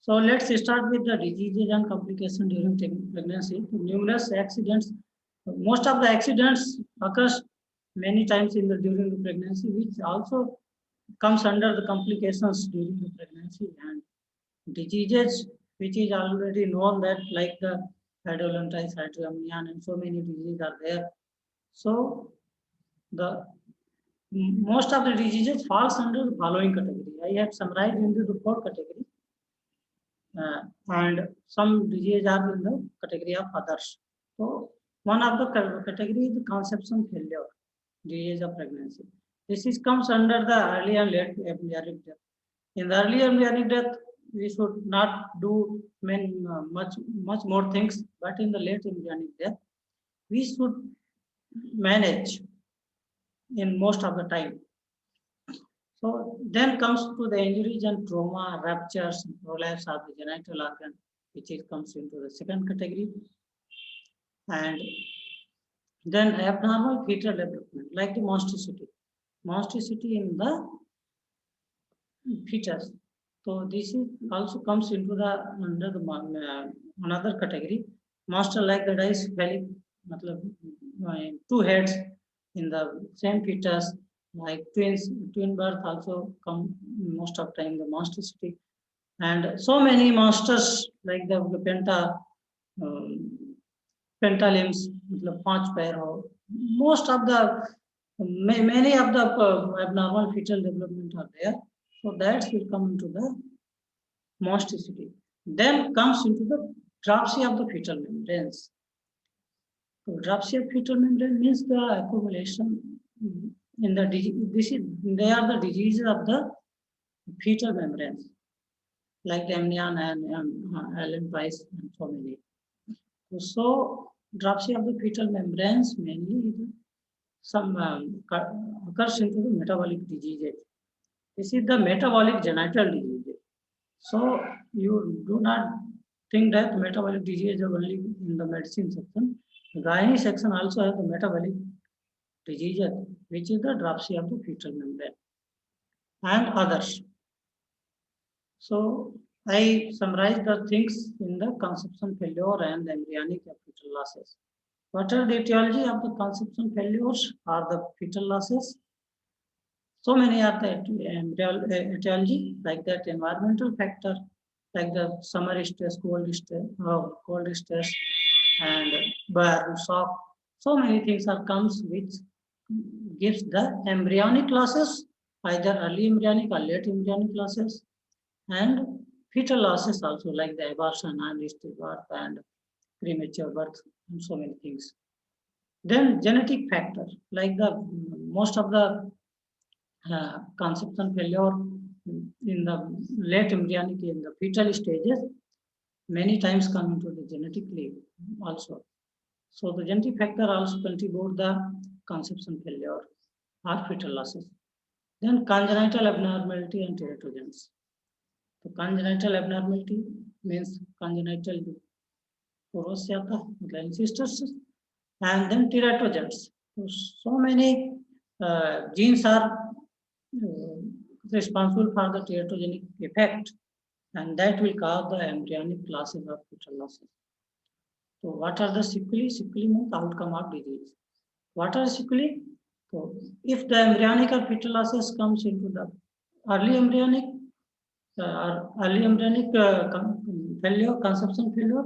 So let's start with the diseases and complications during pregnancy. Numerous accidents, most of the accidents occurs many times during the pregnancy, which also comes under the complications during the pregnancy, and diseases which is already known that like the hydrolentis, hydramnion, and so many diseases are there. So the most of the diseases falls under the following category. I have summarized into the four categories. And some diseases are in the category of others. So one of the category is the conception failure, disease of pregnancy. This is comes under the early and late embryonic death. In the early embryonic death, we should not do much more things, but in the late embryonic death, we should manage in most of the time. So then comes to the injuries and trauma, ruptures, prolapse of the genital organ, which comes into the second category. And then abnormal fetal development, like the monstrosity. Monstrosity in the fetus. So this is also comes into the under the another category. Monster like the dice phallic, two heads in the same fetus, like twin birth also come most of time the monstrosity, and so many monsters like the pentalimbs, मतलब पांच पैर हो. Most of the many of the abnormal fetal development are there, so that will come into the monstrosity. Then comes into the dropsy of the fetal membranes. So dropsy of fetal membrane means the accumulation in the they are the diseases of the fetal membranes, like the amnion and Allen Price and so many. So dropsy of the fetal membranes mainly some occurs into the metabolic diseases. This is the metabolic genital disease. So you do not think that metabolic disease are only in the medicine section. The gynae section also has the metabolic disease, which is the dropsy of the fetal membrane and others. So I summarize the things in the conception failure and embryonic fetal losses. What are the etiology of the conception failures or the fetal losses? So many are the etiology, like that environmental factor, like the summer stress, cold stress, and burn, shock. So many things are comes which gives the embryonic losses, either early embryonic or late embryonic losses, and fetal losses also, like the abortion, unrestricted birth, and premature birth, and so many things. Then genetic factor, like the most of the conception failure in the late embryonic in the fetal stages many times come into the genetically also. So the genetic factor also contribute the conception failure or fetal losses. Then congenital abnormality and teratogens. So congenital abnormality means congenital ancestors, and then teratogens. So many genes are responsible for the teratogenic effect, and that will cause the embryonic losses or fetal losses. So what are the sequelae? Sequelae means outcome of disease. What are sequelae? So if the embryonic or fetal losses comes into the early embryonic failure, conception failure,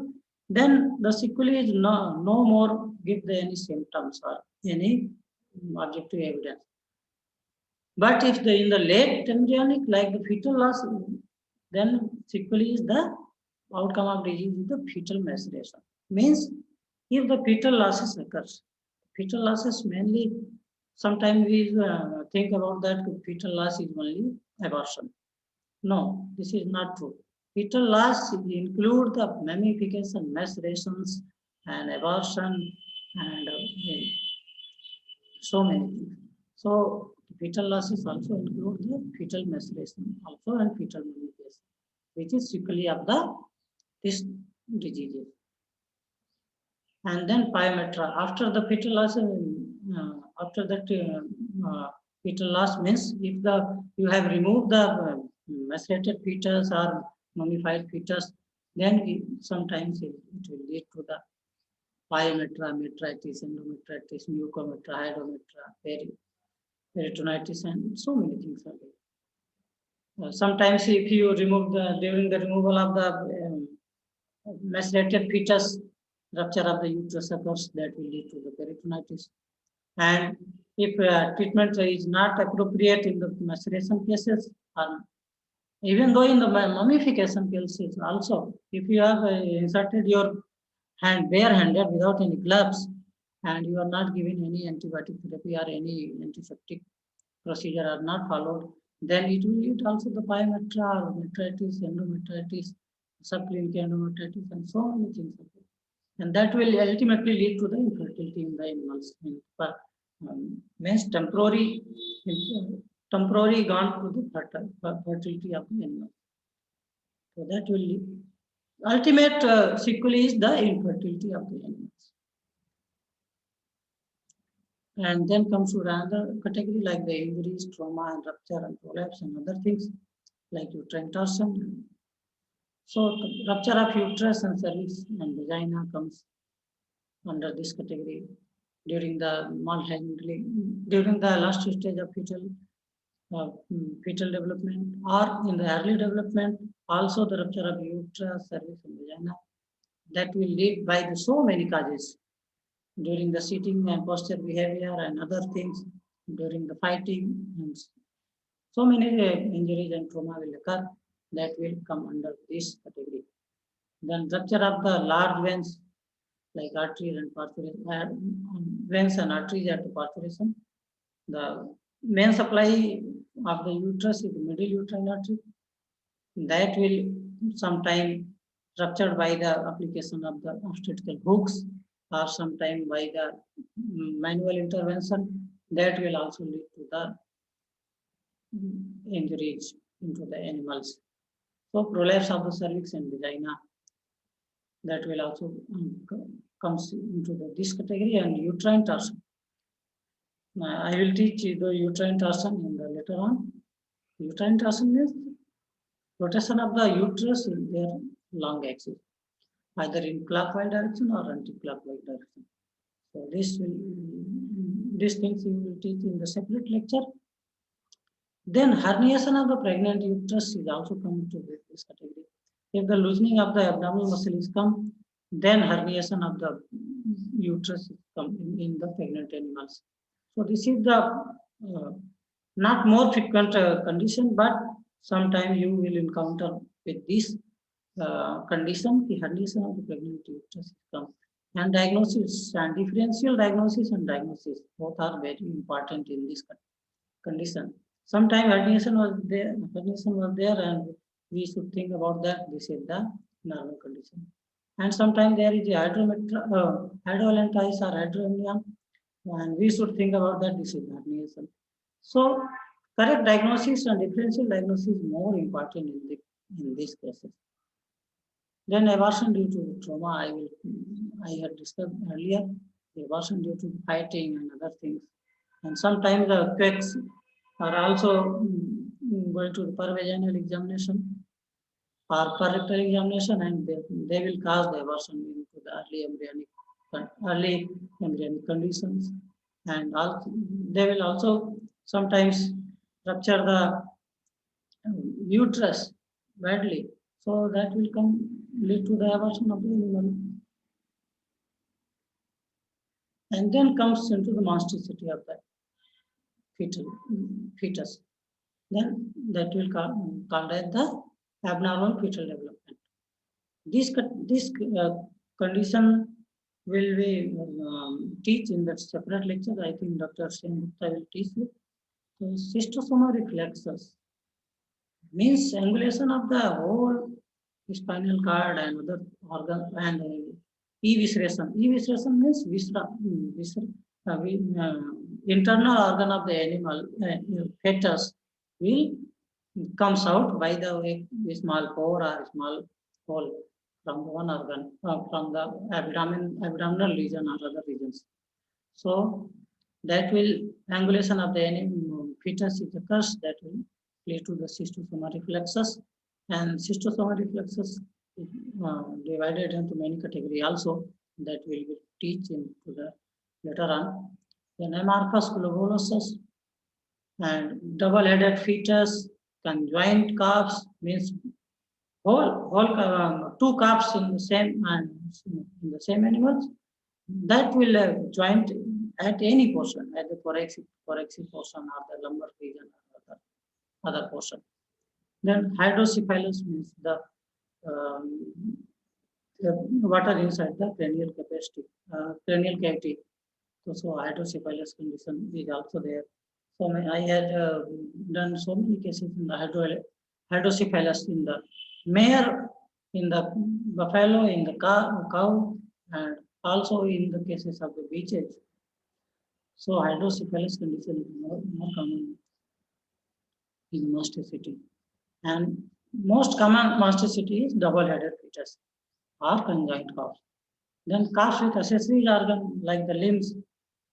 then the sequelae is no more give the any symptoms or any objective evidence. But if in the late embryonic, like the fetal loss, then sequelae is the outcome of disease is the fetal maceration. Means if the fetal losses occurs, fetal losses mainly, sometimes we think about that fetal loss is only abortion. No, this is not true. Fetal loss include the mummification, macerations, and abortion, and so many things. So fetal losses also include the fetal maceration also and fetal mummification, which is sequelae of this disease. And then pyometra. After the fetal loss, fetal loss means if you have removed the macerated fetus or mummified fetus, then sometimes it will lead to the pyometra, metritis, endometritis, mucometra, hydometra, peritonitis, and so many things are there. Sometimes if you remove during the removal of the macerated fetus, rupture of the uterus occurs, that will lead to the peritonitis. And if treatment is not appropriate in the maceration cases, or even though in the mummification cases also, if you have inserted your hand bare-handed without any gloves, and you are not giving any antibiotic therapy or any antiseptic procedure are not followed, then it will lead also the pyometra or metritis, endometritis, subclinical endometritis, and so many things. And that will ultimately lead to the infertility in the animals. Means temporary gone to the fertility of the animal. So that will lead. Ultimate sequel is the infertility of the animals. And then comes to another category like the injuries, trauma, and rupture and prolapse and other things like uterine torsion. So rupture of uterus and cervix and vagina comes under this category during the during the last stage of fetal development or in the early development. Also the rupture of uterus, cervix, and vagina, that will lead by so many causes during the sitting and posture behavior and other things, during the fighting, and so many injuries and trauma will occur, that will come under this category. Then rupture of the large veins like arteries and perforation, veins and arteries at the perforation. The main supply of the uterus is the middle uterine artery. That will sometime ruptured by the application of the obstetrical hooks, or sometime by the manual intervention. That will also lead to the injuries into the animals. So prolapse of the cervix and vagina, that will also comes into this category. And uterine torsion. I will teach you the uterine torsion in the later on. Uterine torsion means rotation of the uterus in their long axis, either in clockwise direction or anti-clockwise direction. So these things you will teach in the separate lecture. Then herniation of the pregnant uterus is also coming to this category. If the loosening of the abdominal muscle is come, then herniation of the uterus is come in the pregnant animals. So this is the not more frequent condition, but sometime you will encounter with this condition, the herniation of the pregnant uterus come. And diagnosis and differential diagnosis and diagnosis both are very important in this condition. Sometimes herniation was there, and we should think about that. This is the normal condition. And sometimes there is a hydrolentis or hydroamnion, and we should think about that. This is herniation. So correct diagnosis and differential diagnosis is more important in these cases. Then abortion due to trauma, I had discussed earlier. The abortion due to fighting and other things. And sometimes the quakes are also going to the pervaginal examination or rectal examination, and they will cause the abortion into the early embryonic conditions. And also, they will also sometimes rupture the uterus badly. So that will lead to the abortion of the animal. And then comes into the monstrosity of the fetus. Then that will called as the abnormal fetal development. This condition will be teach in that separate lecture. I think Dr. Sen Gupta will teach you. So cystosoma reflexus means angulation of the whole spinal cord and other organs, and evisceration. Evisceration means internal organ of the animal, fetus, will comes out by the way small pore or small hole from one organ, from the abdominal region or other regions. So that will angulation of the fetus is occurs, that will lead to the cystosoma reflexus. And cystosomatic reflexes divided into many categories also that we will teach into the later on. Then amorphous globulosus and double-headed fetus, conjoined calves means whole two calves in the same in the same animals that will joint at any portion, at the thoracic portion or the lumbar region or other portion. Then hydrocephalus means the water inside the cranial capacity, cranial cavity. So hydrocephalus condition is also there. So I had done so many cases in the hydrocephalus in the mare, in the buffalo, in the cow, and also in the cases of the beaches. So hydrocephalus condition is more common in masticity. And most common masticity is double-headed fetus or conjoined calf. Then calf with accessory organ like the limbs,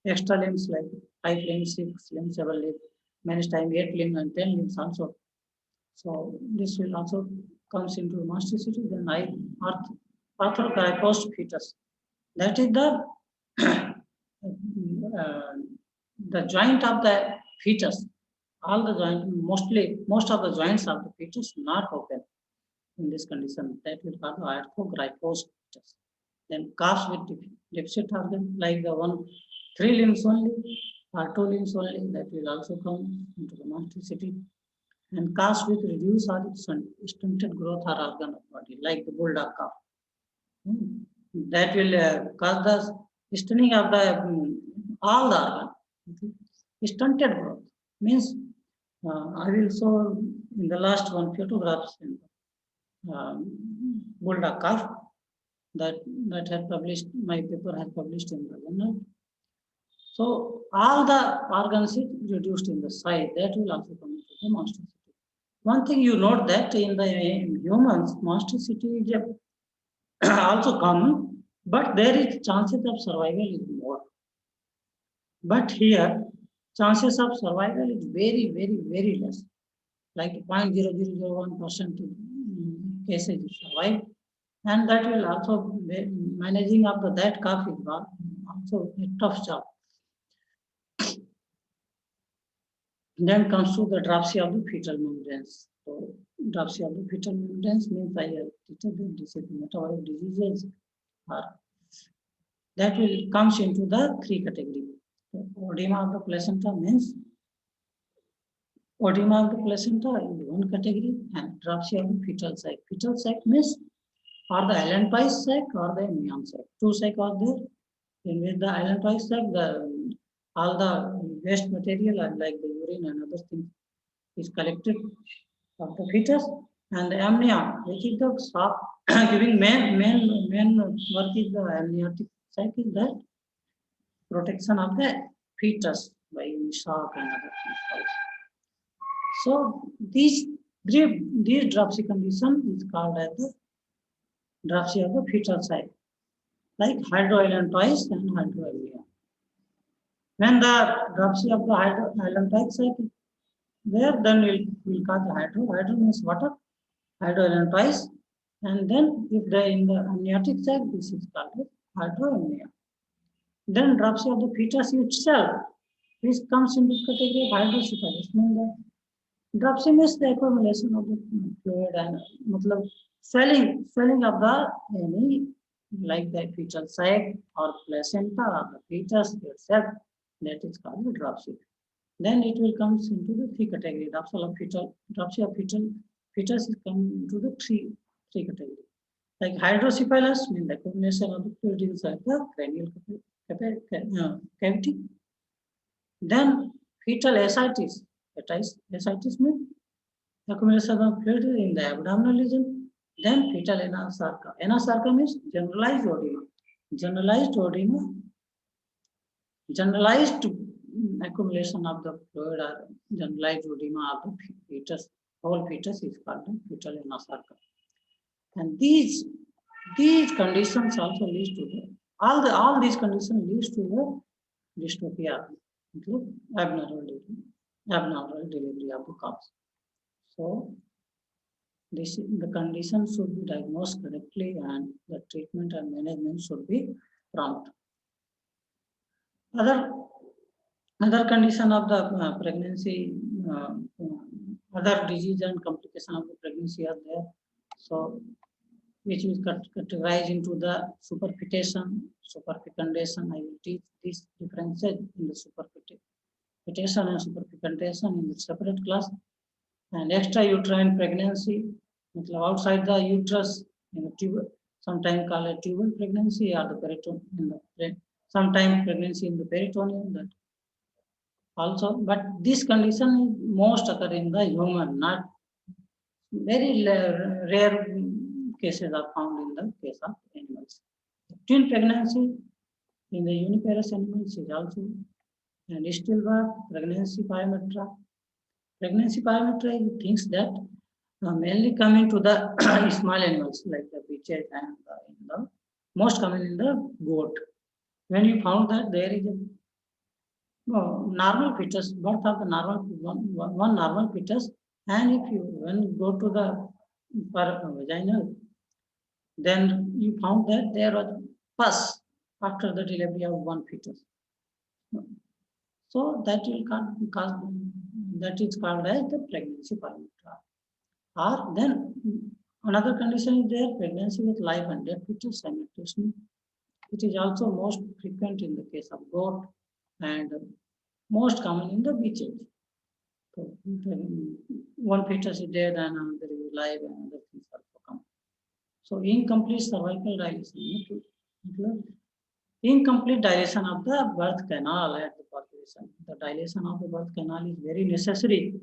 extra limbs like 5 limbs, 6 limbs, 7 limbs, many times 8 limbs and 10 limbs also. So this will also comes into masticity. Then arthrogryposed fetus. That is the joint of the fetus. All the joint, most of the joints of the fetus not open in this condition. That will call the arthrogryposed fetus. Then calves with deficit organ like the 3 limbs only or 2 limbs only, that will also come into the masticity. And calves with reduced or stunted growth or organ of body like the bulldog calf. That will cause the stunning of the all the organ. Stunted growth means I will show in the last one photographs in bulldog calf that had published, my paper had published in the journal. So all the organs is reduced in the size. That will also come into the masticity. One thing you note that in the humans, masticity is also common, but there is chances of survival is more. But here, chances of survival is very, very, very less, like 0.0001% cases survive, and that will also managing of that calf is also a tough job. Then comes to the dropsy of the fetal membranes. So dropsy of the fetal membranes means I have treated the metabolic diseases that will comes into the 3 categories. Edema of the placenta means edema of the placenta is 1 category, and dropsy of the fetal sac. Fetal sac means or the allantois sac or the amnion sac. 2 sac are there. In with the allantois sac, all the waste material and like the urine and other things is collected of the fetus, and the amnion, which is the soft giving main work is the amniotic sac is that protection of the fetus by shock and other things also. So these dropsy condition is called as the dropsy of the fetal sac, like hydroallantois and hydroamnion. When the dropsy of the hydroallantoic sac is there, then we'll call the hydro means water, hydroallantois, and then if they in the amniotic sac, this is called hydroamnion. Then dropsy of the fetus itself, this comes into the category of hydrocephalus. The dropsy means the accumulation of the fluid and swelling of the any like the fetal sac or placenta or the fetus itself, that is called the dropsy. Then it will come into the 3 categories. Dropsy of fetus is coming into the three categories. Like hydrocephalus means the accumulation of the fluid inside the cranial cavity. Then fetal ascites. Ascites means accumulation of fluid in the abdominal region. Then fetal anasarca. Anasarca means generalized edema. Generalized accumulation of the fluid or generalized edema of the fetus. Whole fetus is called the fetal anasarca. And these conditions also leads to the all these conditions leads to the dystopia, abnormal delivery of the calves. So the condition should be diagnosed correctly and the treatment and management should be prompt. Other condition of the pregnancy, other disease and complication of the pregnancy are there. So, which is categorized into the superfetation, superfecundation. I will teach these differences in the superfetation and superfecundation in the separate class. And extrauterine pregnancy, outside the uterus, in the tube, sometimes called a tubal pregnancy or the peritoneum, sometimes pregnancy in the peritoneum. That also, but this condition most occur in the human, not very rare cases are found in the case of animals. Twin pregnancy in the uniparous animals is also, and stillbirth, pregnancy pyometra. Pregnancy pyometra is things that mainly come into the small animals like the bitches and the most common in the goat. When you found that there is a normal fetus, birth of the normal one normal fetus, and if you when you go to the vaginal, then you found that there was pus after the delivery of one fetus. So that will cause that is called as the pregnancy pyometra. Or then another condition is there, pregnancy with live and dead fetus simultaneously. It is also most frequent in the case of goat and most common in the bitches. So, one fetus is dead and another is live and other things also come. So incomplete cervical dilation. Incomplete dilation of the birth canal at the parturition. The dilation of the birth canal is very necessary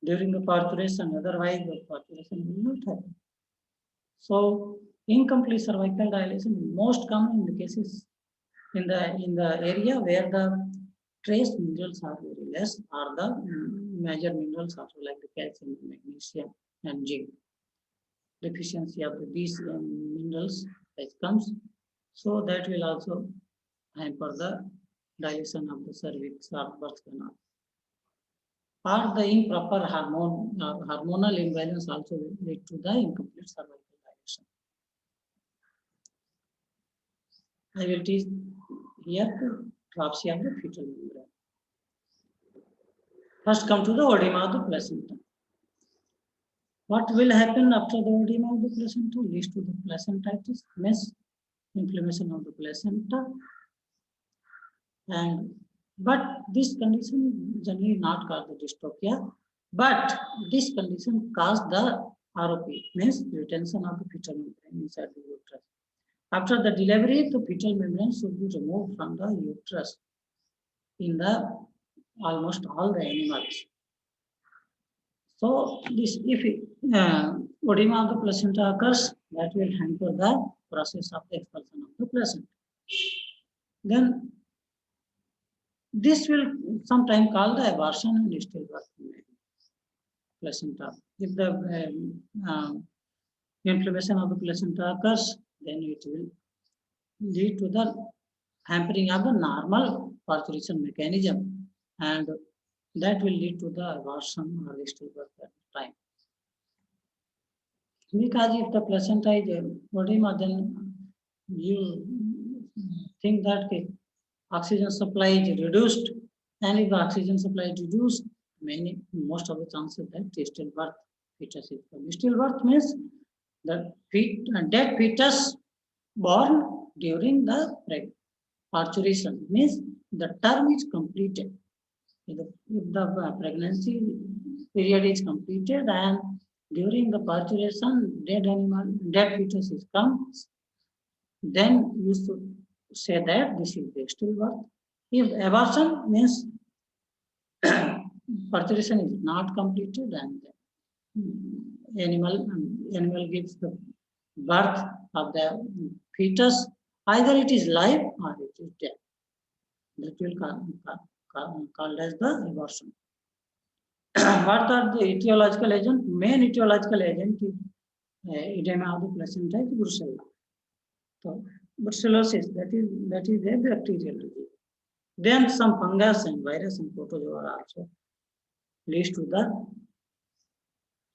during the parturition, otherwise the parturition will not happen. So incomplete cervical dilation is most common in the cases in the area where the trace minerals are very less, or the major minerals also like the calcium, magnesium, and zinc. Deficiency of these minerals comes, so that will also hamper the dilation of the cervix or birth canal. Or the improper hormonal imbalance also will lead to the incomplete cervical dilation. I will teach here the dropsy of the fetal membrane. First come to the oedema of the placenta. What will happen after the oedema of the placenta? Leads to the placentitis, means inflammation of the placenta. But this condition generally not cause the dystopia, but this condition cause the ROP, means retention of the fetal membrane inside the uterus. After the delivery, the fetal membrane should be removed from the uterus in the almost all the animals. So this, if oedema of the placenta occurs, that will hamper the process of the expulsion of the placenta. Then this will sometimes call the abortion and stillbirth placenta. If the inflammation of the placenta occurs, then it will lead to the hampering of the normal parturition mechanism, and that will lead to the abortion or the stillbirth at the time. Because if the placenta is oedema, then you think that oxygen supply is reduced, and if the oxygen supply is reduced, most of the chances that stillbirth fetus is formed. Stillbirth means the dead fetus born during the parturition, means the term is completed. If the pregnancy period is completed and during the parturition dead fetus is comes, then you should say that this is the stillbirth. If abortion means parturition is not completed and animal gives the birth of the fetus, either it is live or it is dead. That will called as the abortion. What are the etiological agent? Main etiological agent is edema of the placenta is brucella. So brucellosis, that is a bacterial disease. Then some fungus and virus and protozoa also leads to the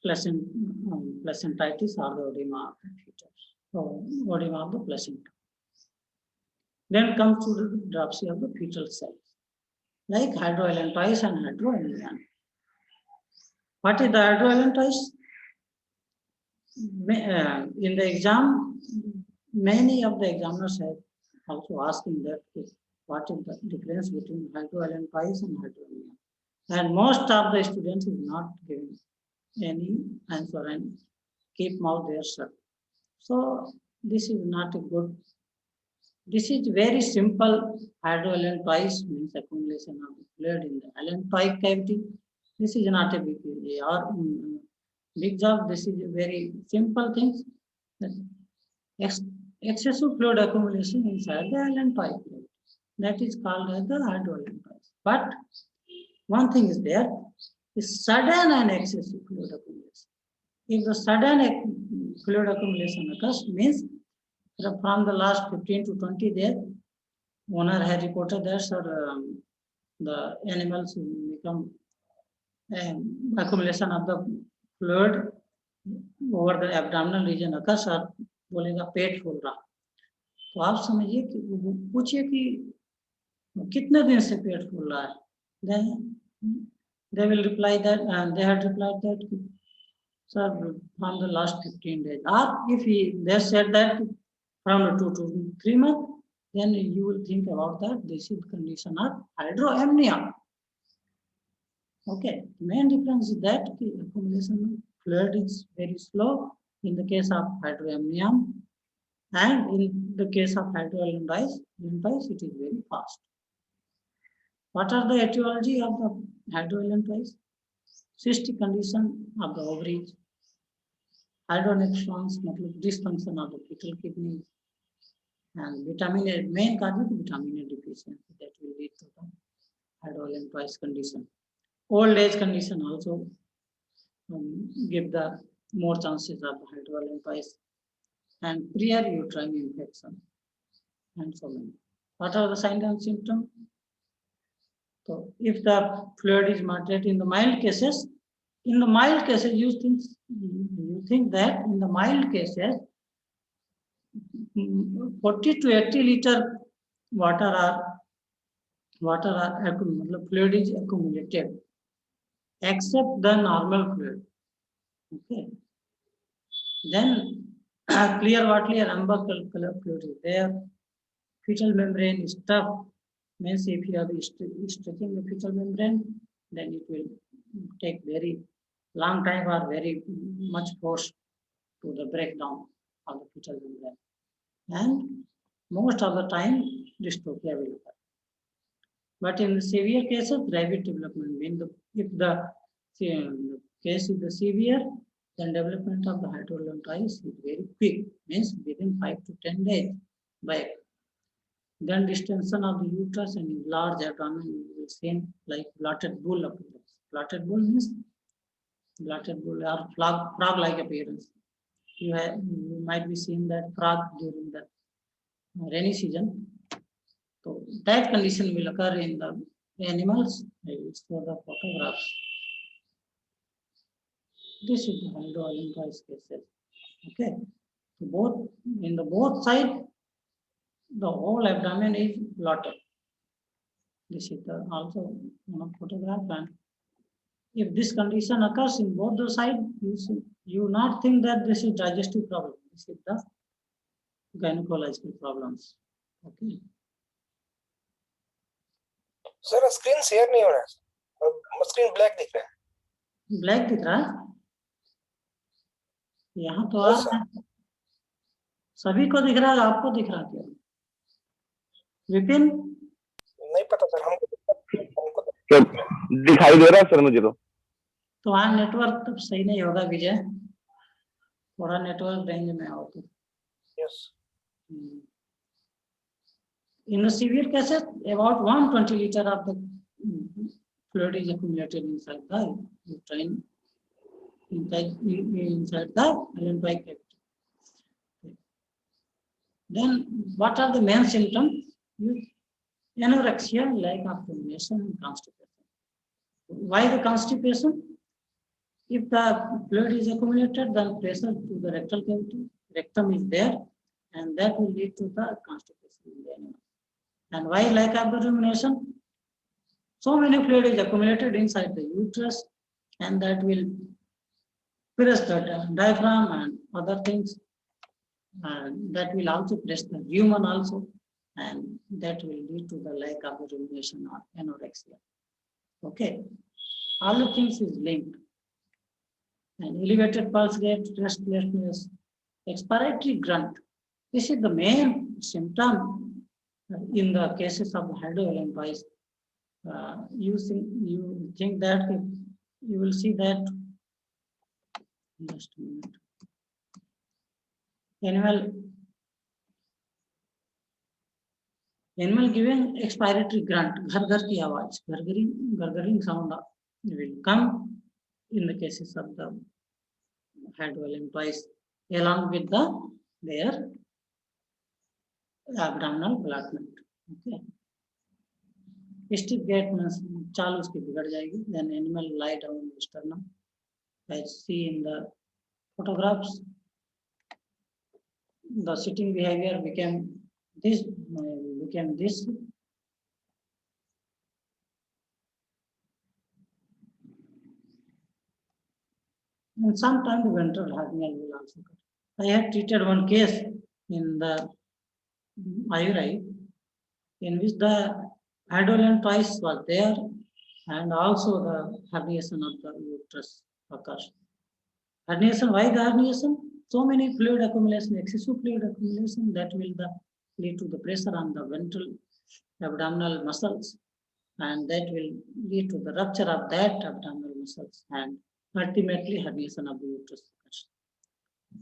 placentitis or the oedema of the fetus. So oedema of the placenta. Then comes to the dropsy of the fetal cells, like hydroelephantitis and hydroamnion. What is the hydroelephantitis? In the exam, many of the examiners have also asking that what is the difference between hydroelephantitis and hydroamnion. And most of the students is not giving any answer and keep mouth there shut. So this is not a good. This is very simple. Hydroelephantitis means accumulation of the fluid in the elephantoid cavity. This is not a big or big job. This is a very simple thing. Excessive fluid accumulation inside the elephantoid cavity. That is called as the hydroelephantitis. But one thing is there, is sudden and excessive fluid accumulation. If the sudden fluid accumulation occurs, means from the last 15 to 20 days, owner has reported that the animals will become accumulation of the fluid over the abdominal region occurs और बोलेगा पेट फूल रहा. तो आप समझिए कि पूछिए कि कितने दिन से पेट फूल रहा है. They will reply that, and they had replied that, sir, from the last 15 days. Or if they said that from 2 to 3 months, then you will think about that. This is condition of hydroamnia. Okay, the main difference is that the accumulation of fluid is very slow in the case of hydroamnion, and in the case of hydroelephantitis, it is very fast. What are the etiology of the hydroelephantitis? Cystic condition of the ovaries, hydronephrosis, dysfunction of the fetal kidneys, and vitamin A, main cause is vitamin A deficiency that will lead to the hydroelephantitis condition. Old age condition also give the more chances of hydroelephantitis, and prior uterine infection, and so on. What are the signs and symptoms? So if the fluid is moderate in the mild cases, you think that in the mild cases 40 to 80 liter fluid is accumulated, except the normal fluid. Okay. Then clear watery or amber color fluid is there. Fetal membrane is tough. Means if you are stretching the fetal membrane, then it will take very long time or very much force to the breakdown of the fetal membrane. And most of the time, dystopia will occur. But in the severe cases, rapid development. If the case is the severe, then development of the hydroelephantitis is very quick. Means within 5 to 10 days. By then distension of the uterus and large abdomen will see like blotted bull appearance. Blotted bull means blotted bull or frog-like appearance. You might be seeing that frog during the rainy season. So that condition will occur in the animals. I will show the photographs. This is the hydroelephantitis cases. Okay. So in the both sides, the whole abdomen is blotted. This is also one photograph, and if this condition occurs in both the sides, you not think that this is digestive problem. This is the gynecological problems. Okay. Sir, screen share नहीं हो रहा है, screen black दिख रहा है. Black दिख रहा है यहाँ तो आ रहा है, सभी को दिख रहा है, आपको दिख रहा क्या? विपिन नहीं पता सर, हमको दिखाई दे रहा है सर मुझे. तो वहाँ नेटवर्क तो सही नहीं होगा विजय, थोड़ा नेटवर्क रेंज में आओ तो. Yes. In the severe cases, about 120 liter of the fluid is accumulated inside the uterine, inside the elephantoid cavity. Then, what are the main symptoms? Anorexia, lack of urination, and constipation. Why the constipation? If the fluid is accumulated, then pressure to the rectal cavity, rectum is there, and that will lead to the constipation in the animal. And why lack of the rumination? So many fluid is accumulated inside the uterus, and that will press the diaphragm and other things. And that will also press the human also, and that will lead to the lack of the rumination or anorexia. Okay, all the things is linked. And elevated pulse rate, restlessness, expiratory grunt. This is the main symptom in the cases of hydroelephantiasis. You think that you will see that. Just a minute. Animal giving expiratory grunt, घर की आवाज, gargling sound will come in the cases of the hydroelephantiasis along with their abdominal blockment. Okay. Stiff gait means चाल उसकी बिगड़ जाएगी. Then animal lie down in the sternum. As see in the photographs, the sitting behavior became this. And sometimes the ventral hernia will also come. I had treated one case in the IUI in which the hydroelephantiasis was there, and also the herniation of the uterus occurs. Herniation, why the herniation? So many fluid accumulation, excessive fluid accumulation, that will lead to the pressure on the ventral abdominal muscles, and that will lead to the rupture of that abdominal muscles, and ultimately herniation of the uterus.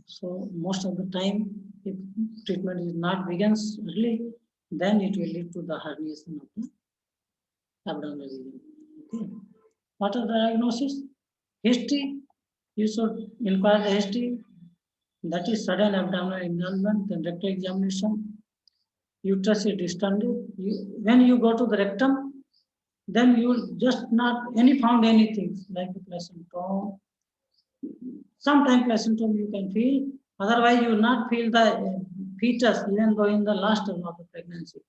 So most of the time, if treatment is not begins early, then it will lead to the herniation of the abdominal region. Okay. What are the diagnosis? History. You should inquire the history. That is sudden abdominal enlargement, then rectal examination. Uterus is distended. When you go to the rectum, then you will just not found anything like the placentome. Sometimes placentome you can feel, otherwise you will not feel the fetus even though in the last term of the pregnancy.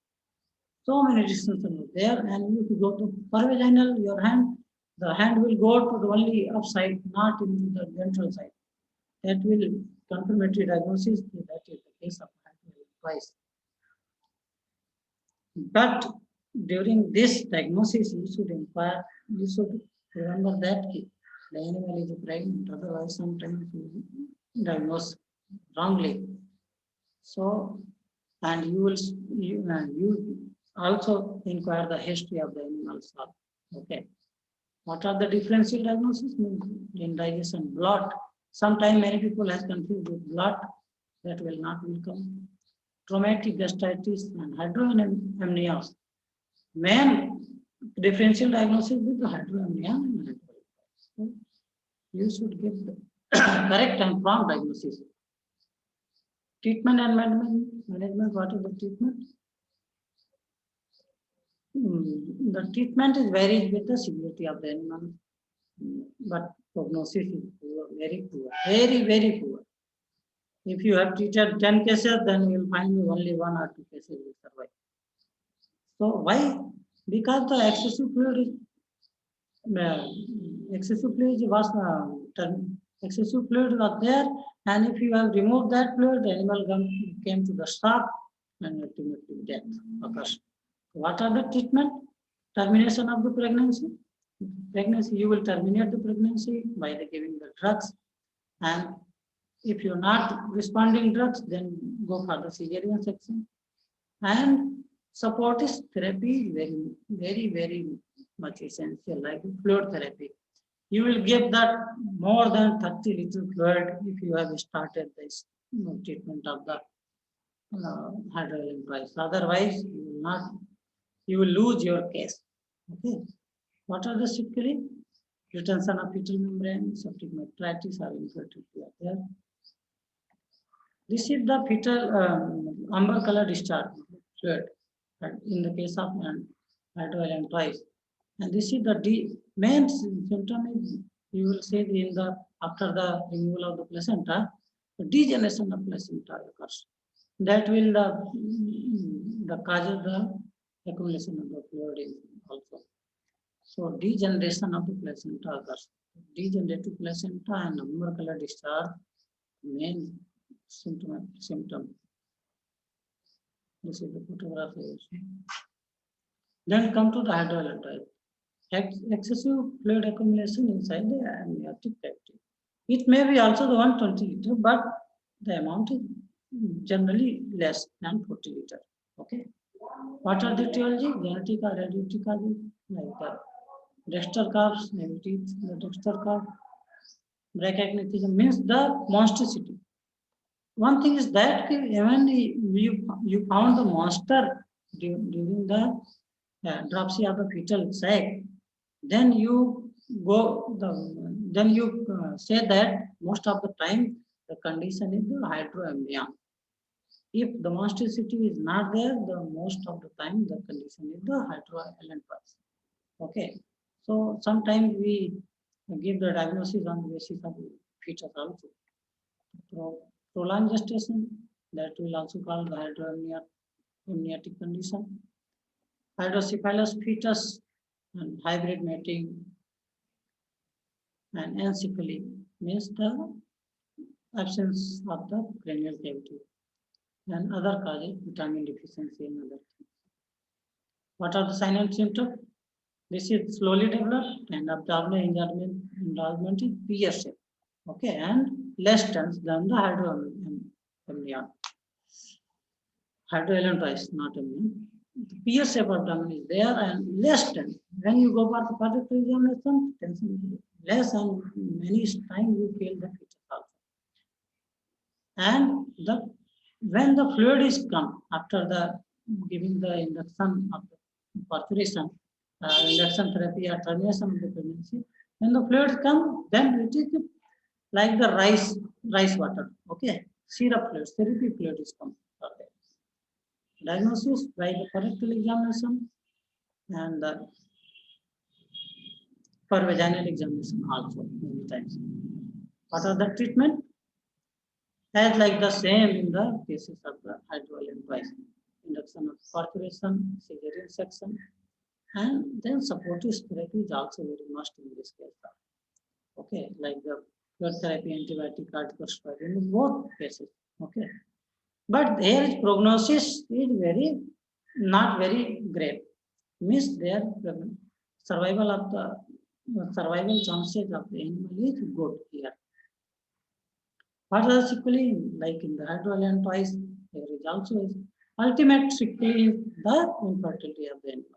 So many distances are there, and if you go to pervaginal, the hand will go to the only upside, not into the ventral side. That will confirmatory diagnosis that is the case of hydroelephantiasis. But during this diagnosis, you should inquire, you should remember that the animal is pregnant, otherwise sometimes you diagnose wrongly. So, and you also inquire the history of the animals. Okay. What are the differential diagnoses? Indigestion, blood. Sometimes many people has confused with blood. That will not come. Traumatic gastritis and hydroamnios. Main differential diagnosis with the hydroamnia and hydroamnios. So you should give the correct and prompt diagnosis. Treatment and management. What is the treatment? The treatment is varied with the severity of the animal, but prognosis is poor, very poor, very, very poor. If you have treated 10 cases, then you will find only 1 or 2 cases will survive. So why? Because the excessive fluid was there, and if you have removed that fluid, the animal came to the stop, and ultimately death occurs. What are the treatment? Termination of the pregnancy. You will terminate the pregnancy by giving the drugs, and if you're not responding drugs, then go for the cesarean section. And supportive therapy is very, very, very much essential, like fluid therapy. You will give that more than 30 liters fluid if you have started this treatment of the hydroelephantiasis. Otherwise, you will lose your case. Okay. What are the sequelae? Retention of fetal membrane, septic metritis, or infertility are there. This is the fetal amber color discharge fluid in the case of hydroelephantiasis. And this is the main symptom is you will see in the after the removal of the placenta, the degeneration of placenta occurs. That will the causes the accumulation of the fluid also. So degeneration of the placenta occurs. Degenerative placenta and amber color discharge main symptom. This is the photograph also. Then come to the hydroelectrolyte. Excessive fluid accumulation inside the amniotic cavity. It may be also the 120 liter, but the amount is generally less than 40 liter. Okay. What are the etiology? Genetic or hereditary causes like the Dexter curves, negative, the Dexter curve. Brachydactyly means the monstrosity. One thing is that when you found the monster during the dropsy of the fetal sac, then you say that most of the time the condition is the hydroamnion. If the monstrosity is not there, the most of the time the condition is the hydroelectrolysis. Okay, so sometimes we give the diagnosis on the basis of fetus also. Prolonged gestation, that will also call the hydroamniotic condition. Hydrocephalus fetus and hybrid mating and encephaly means the absence of the cranial cavity and other causes, vitamin deficiency and other things. What are the signs and symptoms? This is slowly developed and abdominal enlargement is pear shape. Okay, and less tense than the hydroamnion. Hydroelectrolysis, not amnion. The pear shape abdomen is there and less tense. When you go for the further examination, tension is less and many times you feel the fetus also. And when the fluid is come after the giving the induction of the perforation, induction therapy or termination of the pregnancy, when the fluids come, then it is like the rice water. Okay, syrup fluid, therapy fluid is come. Okay. Diagnosis by the correctal examination and for vaginal examination also many times. What are the treatment? As like the same in the cases of the hydroelectrolysis, induction of perforation, cesarean section, and then supportive therapy is also very must in this case. Okay, like the blood therapy, antibiotic, corticosteroid in both cases. Okay, but here is prognosis is not very great. Means their survival of the survival chances of the animal is good here. What are the sequelae? Like in the hydroelectrolysis, there is also ultimate sequelae is the infertility of the animals.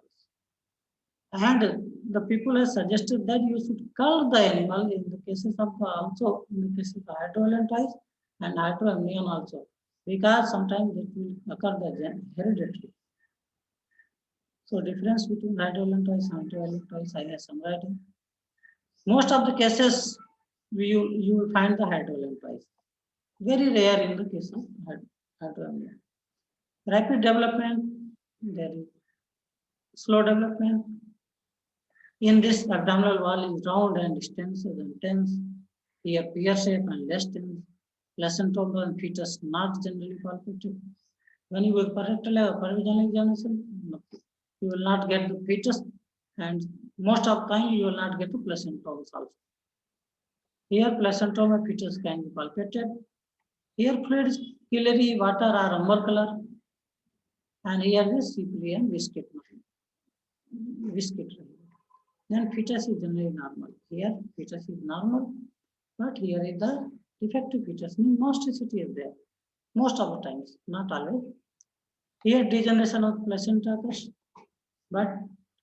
And the people have suggested that you should cull the animal in the cases of also in the cases of hydroelectrolysis and hydroamnion also, because sometimes it will occur the hereditary. So difference between hydroelectrolysis and hydroelectrolysis I have summarized. Most of the cases you will find the hydroelectrolysis. Very rare in the case of hydroamnion. Rapid development, there is slow development. In this, abdominal wall is round and extensive and tense. Here, pear shape and less tense. Placental and fetus not generally palpated. When you go for vaginal examination, you will not get the fetus, and most of the time you will not get the placenta also. Here, placenta and fetus can be palpated. Here, fluid is clearly water or amber color, and here is sepally and viscid. Then fetus is generally normal. Here, fetus is normal, but here is the defective fetus. Means monstrosity is there. Most of the times, not always. Here, degeneration of placenta occurs, but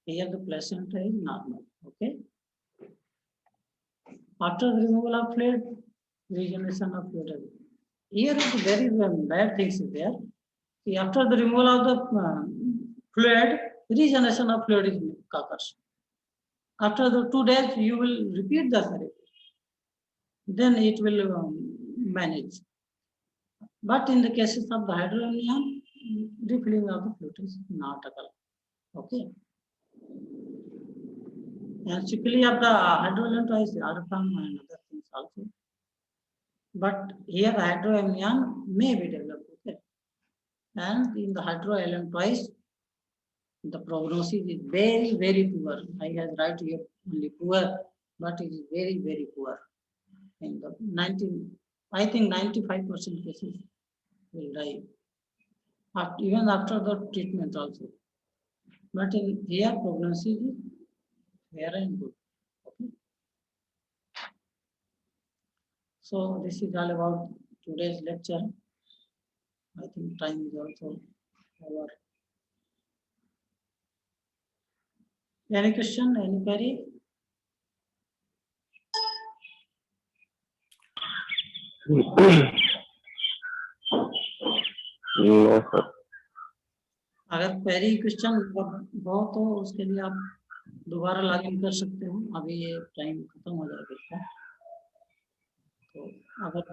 here the placenta is normal. Okay. After the removal of fluid, regeneration of fluid. Here is very bad things is there. See, after the removal of the fluid, regeneration of fluid is occurs. After the 2 days, you will repeat the therapy. Then it will manage. But in the cases of the hydroamnion, refilling of the fluid is not occur. Okay. And typically of the hydroelectrolyte is diaphragm and other things also. But here hydroamnion may be developed. Okay. And in the hydroelectrolyte, the prognosis is very, very poor. I have write here only poor, but it is very, very poor. In the 19, I think 95% cases will die. Even after the treatment also. But in here prognosis is fair and good. Okay. So this is all about today's lecture. I think time is also over. Any question, any query? No, sir. अगर query question हो तो उसके लिए आप दोबारा login कर सकते हो, अभी ये टाइम खत्म हो जाएगा इसका। तो अगर